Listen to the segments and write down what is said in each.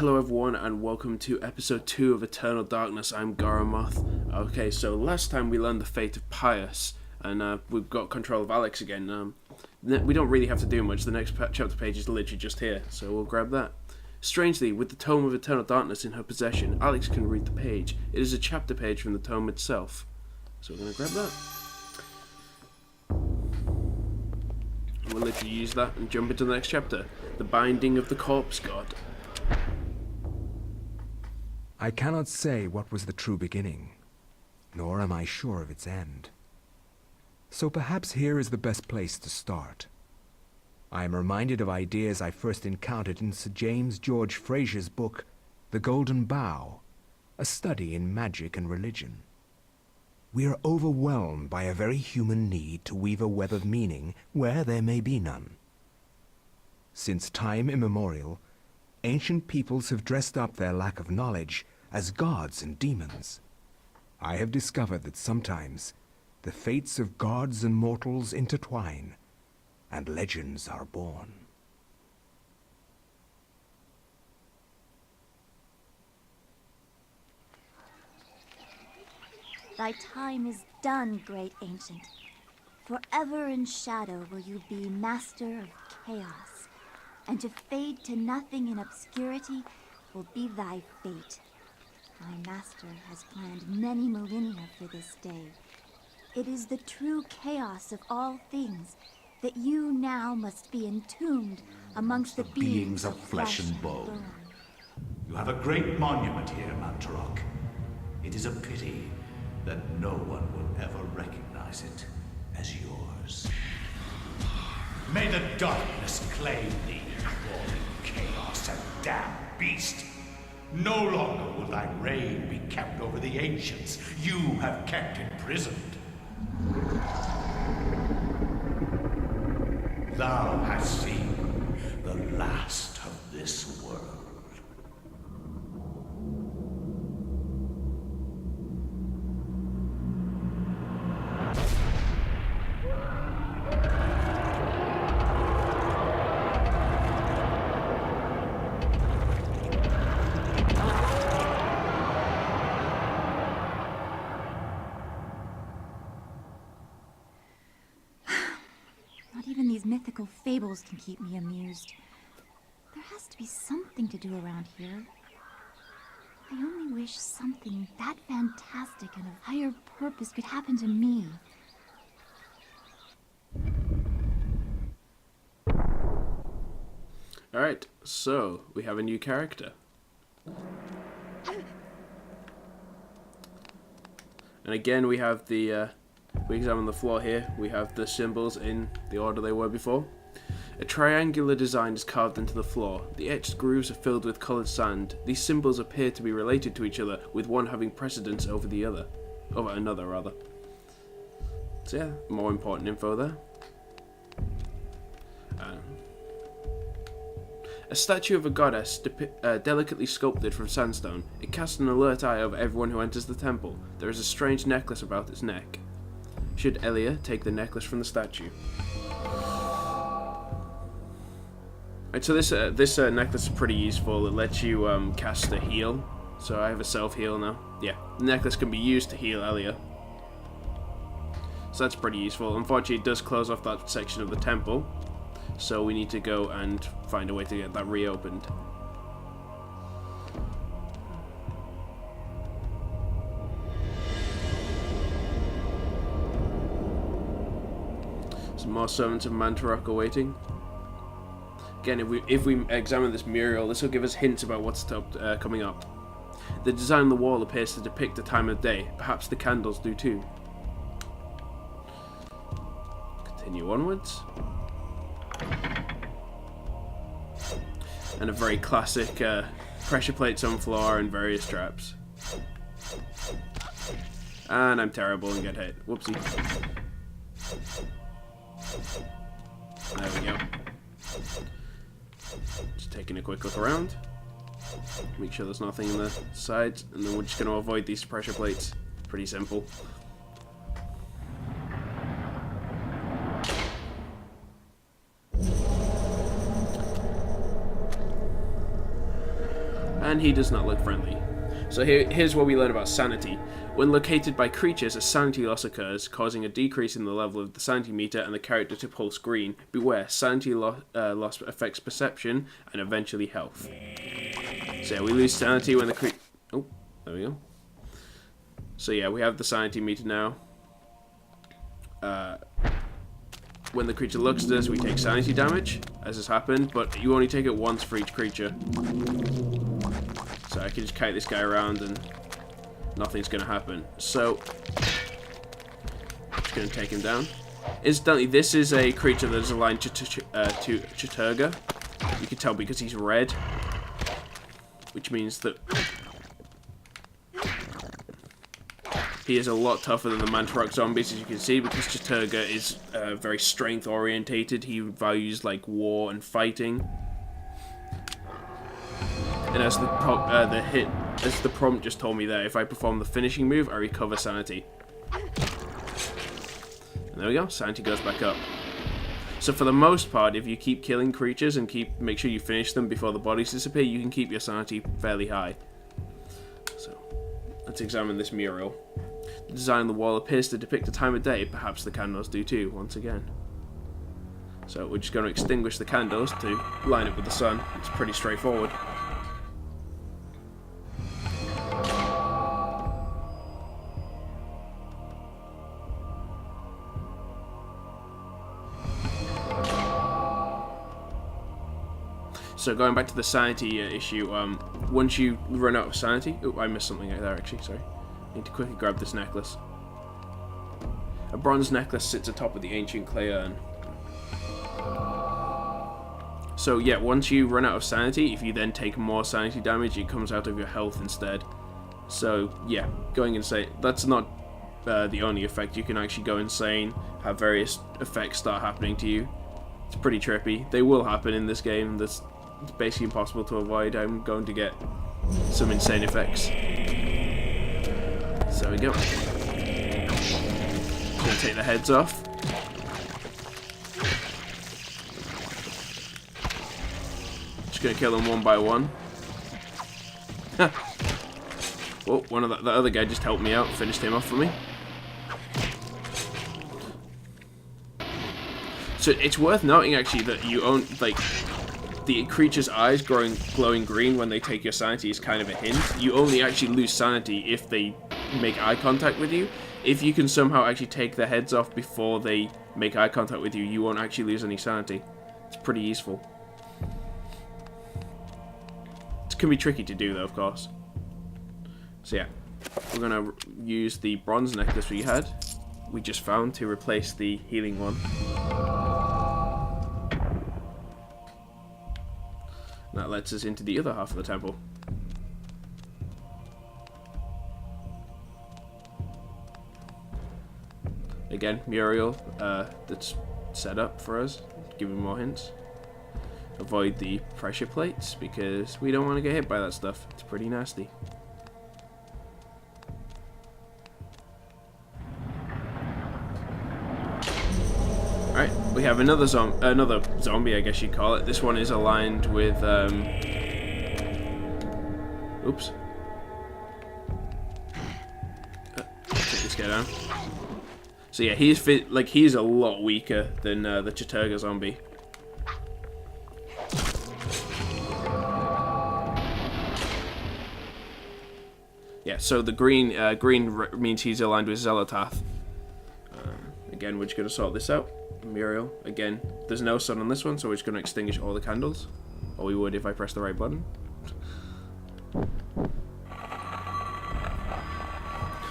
Hello everyone and welcome to episode 2 of Eternal Darkness. I'm Goramoth. Okay, so last time we learned the fate of Pius, and we've got control of Alex again. We don't really have to do much, the next chapter page is literally just here, so we'll grab that. Strangely, with the Tome of Eternal Darkness in her possession, Alex can read the page. It is a chapter page from the tome itself. So we're going to grab that. And we'll literally use that and jump into the next chapter. The Binding of the Corpse God. I cannot say what was the true beginning, nor am I sure of its end. So perhaps here is the best place to start. I am reminded of ideas I first encountered in Sir James George Fraser's book, The Golden Bough, a study in magic and religion. We are overwhelmed by a very human need to weave a web of meaning where there may be none. Since time immemorial, ancient peoples have dressed up their lack of knowledge as gods and demons. I have discovered that sometimes the fates of gods and mortals intertwine, and legends are born. Thy time is done, great ancient. Forever in shadow will you be master of chaos, and to fade to nothing in obscurity will be thy fate. My master has planned many millennia for this day. It is the true chaos of all things that you now must be entombed amongst the beings of flesh and bone. You have a great monument here, Mantruck. It is a pity that no one will ever recognize it as yours. May the darkness claim thee, crawling chaos and damned beast. No longer will thy reign be kept over the ancients you have kept imprisoned. Thou hast seen the last of this world. Not even these mythical fables can keep me amused. There has to be something to do around here. I only wish something that fantastic and of higher purpose could happen to me. Alright, so we have a new character. And again we have the we examine the floor here. We have the symbols in the order they were before. A triangular design is carved into the floor. The etched grooves are filled with coloured sand. These symbols appear to be related to each other, with one having precedence over the other. Over another, rather. So yeah, more important info there. A statue of a goddess, delicately sculpted from sandstone. It casts an alert eye over everyone who enters the temple. There is a strange necklace about its neck. Should Elia take the necklace from the statue? Right, so this necklace is pretty useful. It lets you cast a heal. So I have a self-heal now. Yeah, the necklace can be used to heal Elia. So that's pretty useful. Unfortunately, it does close off that section of the temple. So we need to go and find a way to get that reopened. Some more servants of Mantruck awaiting. Again, if we examine this mural, this will give us hints about what's coming up. The design on the wall appears to depict the time of day. Perhaps the candles do too. Continue onwards. And a very classic pressure plates on floor and various traps. And I'm terrible and get hit. Whoopsie. There we go. Just taking a quick look around. Make sure there's nothing in the sides, and then we're just going to avoid these pressure plates. Pretty simple. and he does not look friendly. So here's what we learn about sanity. When located by creatures, a sanity loss occurs, causing a decrease in the level of the sanity meter and the character to pulse green. Beware, sanity loss affects perception and eventually health. So yeah, we lose sanity when the oh, there we go. So yeah, we have the sanity meter now. When the creature looks at us, we take sanity damage, as has happened, but you only take it once for each creature. So I can just kite this guy around and nothing's going to happen. So, I'm just going to take him down. Incidentally, this is a creature that is aligned to Chattur'gha. You can tell because he's red, which means that he is a lot tougher than the Mantruck zombies, as you can see, because Chattur'gha is very strength orientated. He values like war and fighting. And as the prompt just told me there, if I perform the finishing move, I recover sanity. And there we go, sanity goes back up. So for the most part, if you keep killing creatures and make sure you finish them before the bodies disappear, you can keep your sanity fairly high. So let's examine this mural. The design on the wall appears to depict a time of day, perhaps the candles do too, once again. So we're just going to extinguish the candles to line up with the sun. It's pretty straightforward. So going back to the sanity issue, once you run out of sanity... Oh, I missed something there actually, sorry. I need to quickly grab this necklace. A bronze necklace sits atop of the ancient clay urn. So yeah, once you run out of sanity, if you then take more sanity damage, it comes out of your health instead. So yeah, going insane, that's not the only effect. You can actually go insane, have various effects start happening to you. It's pretty trippy. They will happen in this game. It's basically impossible to avoid. I'm going to get some insane effects. So there we go. Gonna take the heads off. Just gonna kill them one by one. Well, one of the other guy just helped me out, finished him off for me. So it's worth noting actually that you own the creature's eyes glowing green when they take your sanity is kind of a hint. You only actually lose sanity if they make eye contact with you. If you can somehow actually take their heads off before they make eye contact with you, you won't actually lose any sanity. It's pretty useful. It can be tricky to do though, of course. So yeah, we're gonna use the bronze necklace we just found to replace the healing one. That lets us into the other half of the temple. Again, Muriel, that's set up for us, giving more hints. Avoid the pressure plates because we don't want to get hit by that stuff. It's pretty nasty. Alright, we have another zombie, I guess you'd call it. This one is aligned with, oops. Take this guy down. So yeah, he's a lot weaker than the Chattur'gha zombie. Yeah, so the green means he's aligned with Xel'lotath. Again, we're just going to sort this out. Muriel, again, there's no sun on this one, so we're just going to extinguish all the candles. Or we would if I press the right button.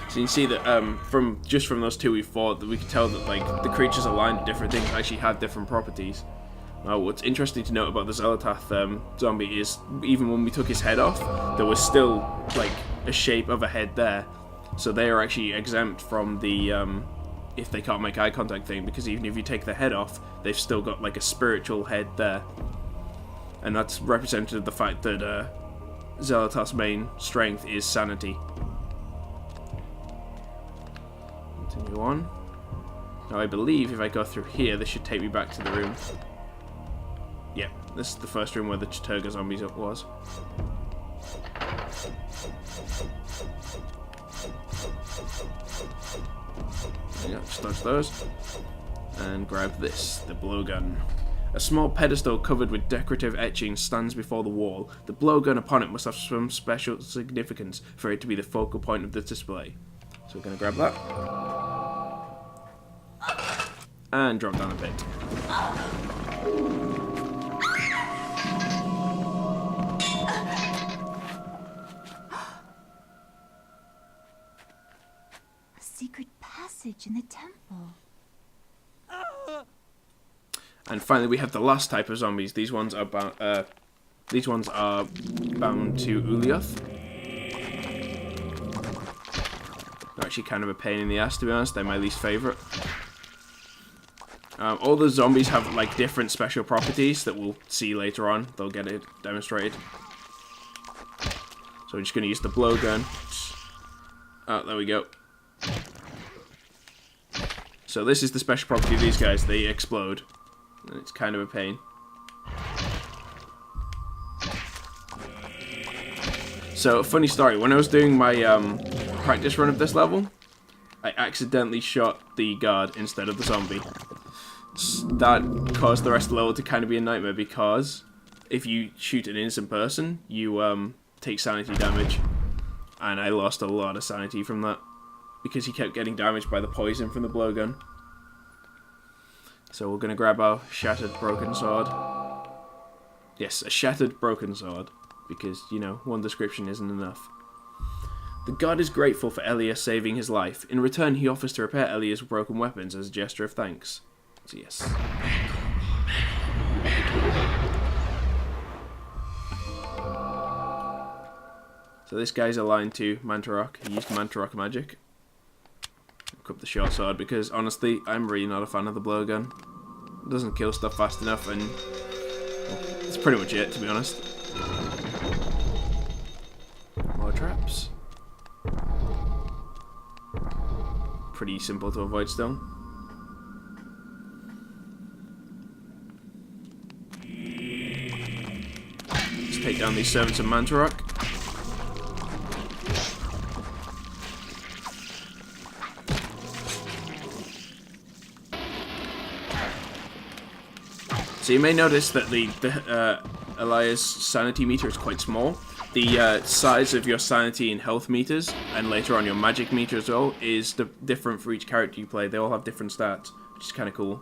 So you can see that from those two we fought, that we can tell that the creatures aligned to different things actually have different properties. What's interesting to note about the Xel'lotath zombie is even when we took his head off, there was still a shape of a head there. So they are actually exempt from the if they can't make eye contact thing, because even if you take the head off, they've still got a spiritual head there. And that's representative of the fact that Xel'lotath's main strength is sanity. Continue on. Now I believe if I go through here, this should take me back to the room. Yeah, this is the first room where the Chattur'gha zombies was. There you go, just dodge those. And grab this, the blowgun. A small pedestal covered with decorative etchings stands before the wall. The blowgun upon it must have some special significance for it to be the focal point of the display. So we're going to grab that. And drop down a bit. A secret passage in the temple. And finally, we have the last type of zombies. These ones are bound to Ulioth. They're actually kind of a pain in the ass, to be honest. They're my least favorite. All the zombies have like different special properties that we'll see later on. They'll get it demonstrated. So we're just going to use the blowgun. Oh, there we go. So this is the special property of these guys. They explode. And it's kind of a pain. So, funny story. When I was doing my practice run of this level, I accidentally shot the guard instead of the zombie. That caused the rest of the level to kind of be a nightmare because if you shoot an innocent person, you take sanity damage. And I lost a lot of sanity from that because he kept getting damaged by the poison from the blowgun. So we're going to grab our shattered broken sword. Yes, a shattered broken sword. Because, you know, one description isn't enough. The god is grateful for Elias saving his life. In return, he offers to repair Elias' broken weapons as a gesture of thanks. So yes. So this guy's aligned to Mantruck. He used Mantruck magic. Up the short sword because honestly I'm really not a fan of the blowgun. It doesn't kill stuff fast enough and well, that's pretty much it, to be honest. More traps. Pretty simple to avoid still. Let's take down these servants of Mantruck. So you may notice that the Elias sanity meter is quite small. The size of your sanity and health meters, and later on your magic meter as well, is different for each character you play. They all have different stats, which is kind of cool.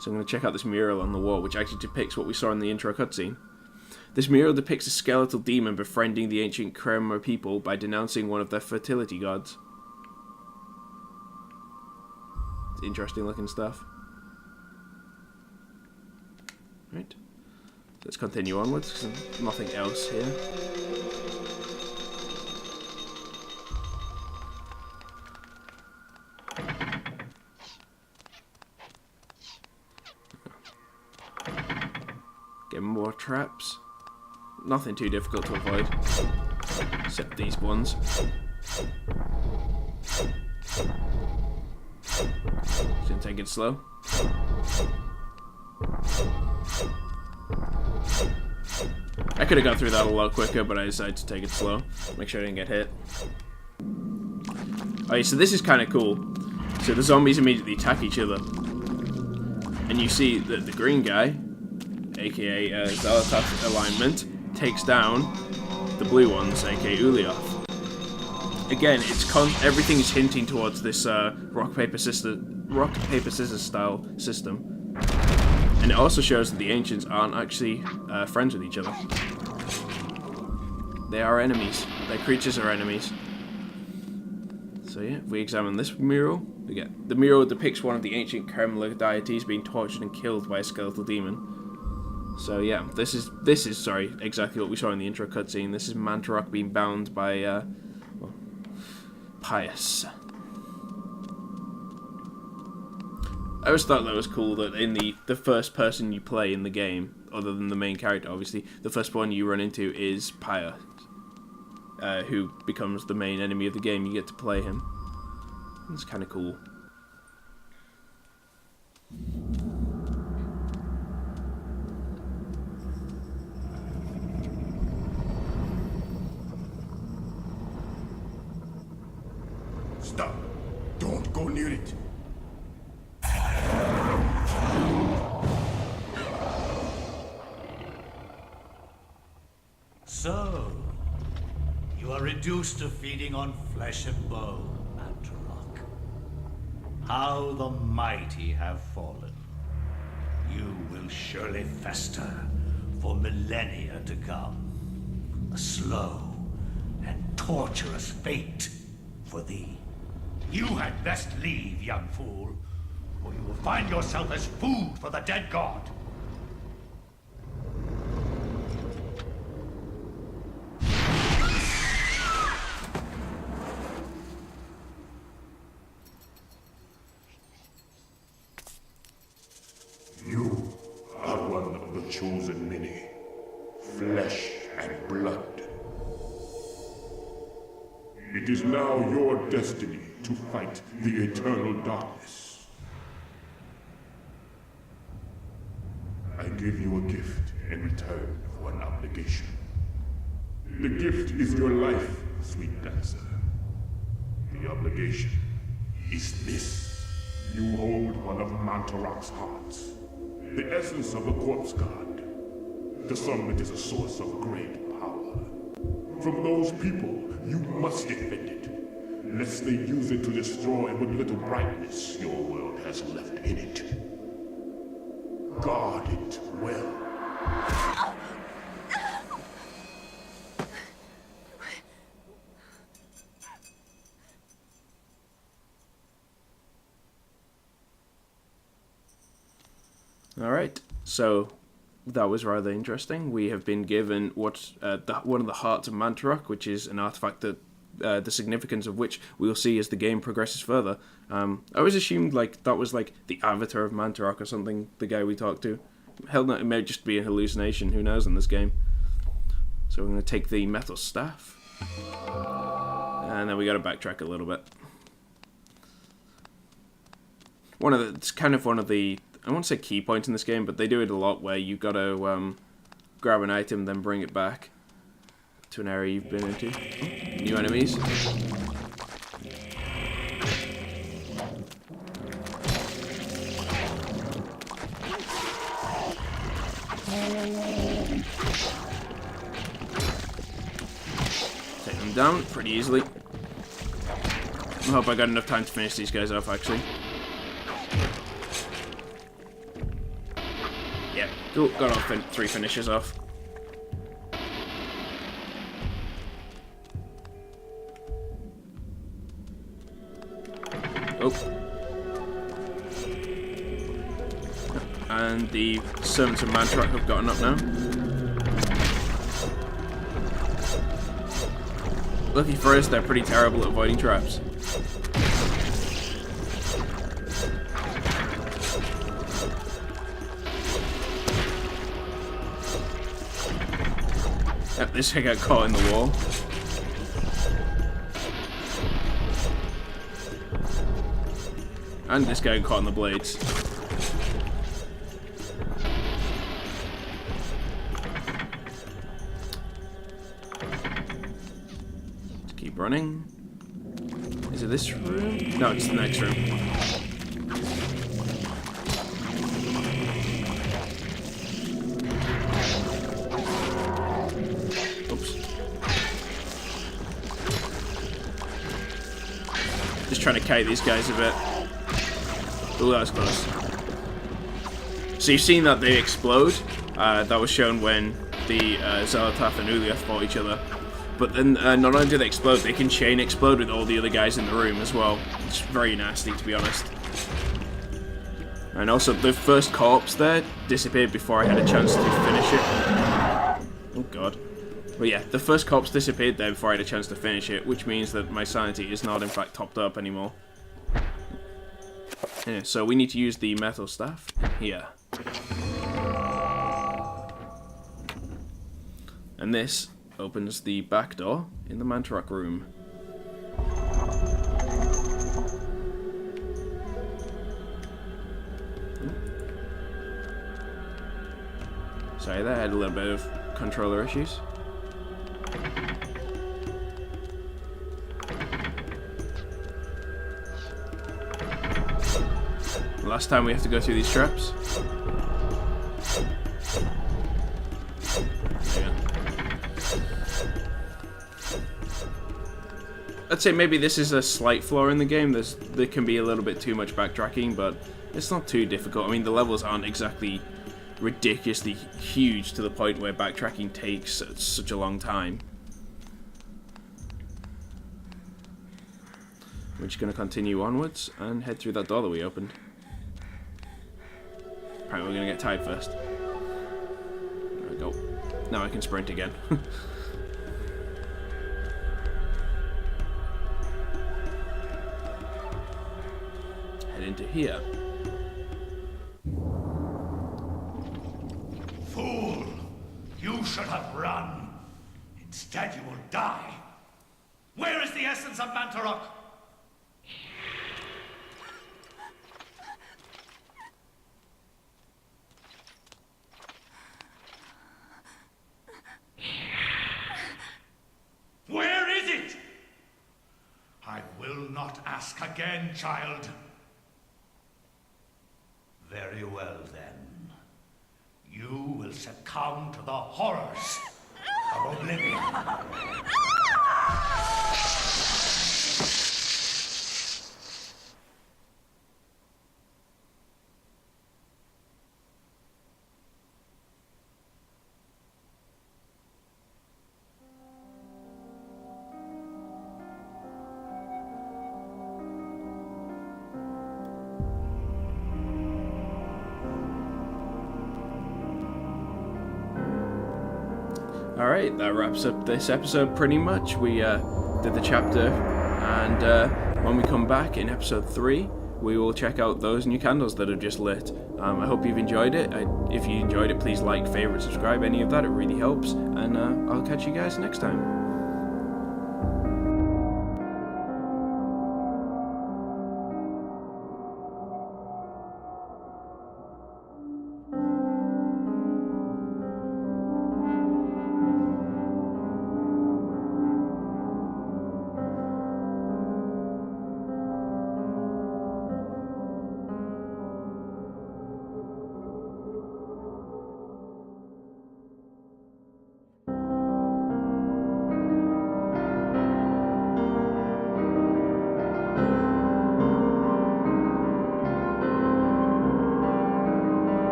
So I'm going to check out this mural on the wall, which actually depicts what we saw in the intro cutscene. This mural depicts a skeletal demon befriending the ancient Kremmer people by denouncing one of their fertility gods. It's interesting looking stuff. Right. Let's continue onwards, because there's nothing else here. Get more traps. Nothing too difficult to avoid, except these ones. Just gonna take it slow. I could have got through that a lot quicker, but I decided to take it slow. Make sure I didn't get hit. Okay, so this is kind of cool. So the zombies immediately attack each other. And you see that the green guy, aka Zalatath's alignment, takes down the blue ones, aka Ulioth. Again, everything is hinting towards this rock paper scissors style system. And it also shows that the ancients aren't actually friends with each other. They are enemies. Their creatures are enemies. So yeah, if we examine this mural, we get the mural depicts one of the ancient Kremler deities being tortured and killed by a skeletal demon. So yeah, this is exactly what we saw in the intro cutscene. This is Mantruck being bound by Pius. I always thought that was cool that in the first person you play in the game, other than the main character obviously, the first one you run into is Pius, who becomes the main enemy of the game. You get to play him. It's kind of cool. Stop. Don't go near it. So, you are reduced to feeding on flesh and bone, Mantruck. How the mighty have fallen. You will surely fester for millennia to come. A slow and torturous fate for thee. You had best leave, young fool, or you will find yourself as food for the dead god. You are one of the chosen many. Flesh and blood. It is now your destiny to fight the eternal darkness. I give you a gift in return for an obligation. The gift is your life, sweet dancer. The obligation is this. You hold one of Mantruck's hearts, the essence of the corpse god. The summit is a source of great power. From those people, you must defend it, lest they use it to destroy what little brightness your world has left in it. Guard it well. Alright, so that was rather interesting. We have been given one of the hearts of Mantruck, which is an artifact that the significance of which we'll see as the game progresses further. I always assumed like that was like the avatar of Mantruck or something, the guy we talked to. Hell no, it may just be a hallucination, who knows in this game. So we're going to take the metal staff. And then we got to backtrack a little bit. It's kind of one of the, I won't say key points in this game, but they do it a lot where you got to grab an item, then bring it back to an area you've been into. Oh, new enemies. Take them down pretty easily. I hope I got enough time to finish these guys off, actually. Yeah, cool. Got all 3 finishes off. Oh. And the servants of Mantruck have gotten up now. Lucky for us, they're pretty terrible at avoiding traps. Yep, this guy got caught in the wall. And this guy got caught in the blades. Let's keep running. Is it this room? No, it's the next room. Just trying to kite these guys a bit. Oh, that was close. So you've seen that they explode. That was shown when the Xelatath and Uliath fought each other. But then not only do they explode, they can chain explode with all the other guys in the room as well. It's very nasty, to be honest. And also, the first corpse there disappeared before I had a chance to finish it. Oh god. But yeah, the first corpse disappeared there before I had a chance to finish it, which means that my sanity is not in fact topped up anymore. Yeah, so we need to use the metal staff here. And this opens the back door in the Mantruck Room. Sorry, that had a little bit of controller issues. Last time we have to go through these traps. Yeah. I'd say maybe this is a slight flaw in the game. There can be a little bit too much backtracking, but it's not too difficult. I mean, the levels aren't exactly ridiculously huge to the point where backtracking takes such a long time. We're just going to continue onwards and head through that door that we opened. Apparently we're going to get tied first. There we go. Now I can sprint again. Head into here. Fool! You should have run. Instead you will die. Where is the essence of Mantruck? Where is it? I will not ask again, child. Very well, then. You will succumb to the horrors of oblivion. Alright, that wraps up this episode pretty much. We did the chapter, and when we come back in episode 3, we will check out those new candles that have just lit. I hope you've enjoyed it. If you enjoyed it, please like, favorite, subscribe, any of that. It really helps. And I'll catch you guys next time.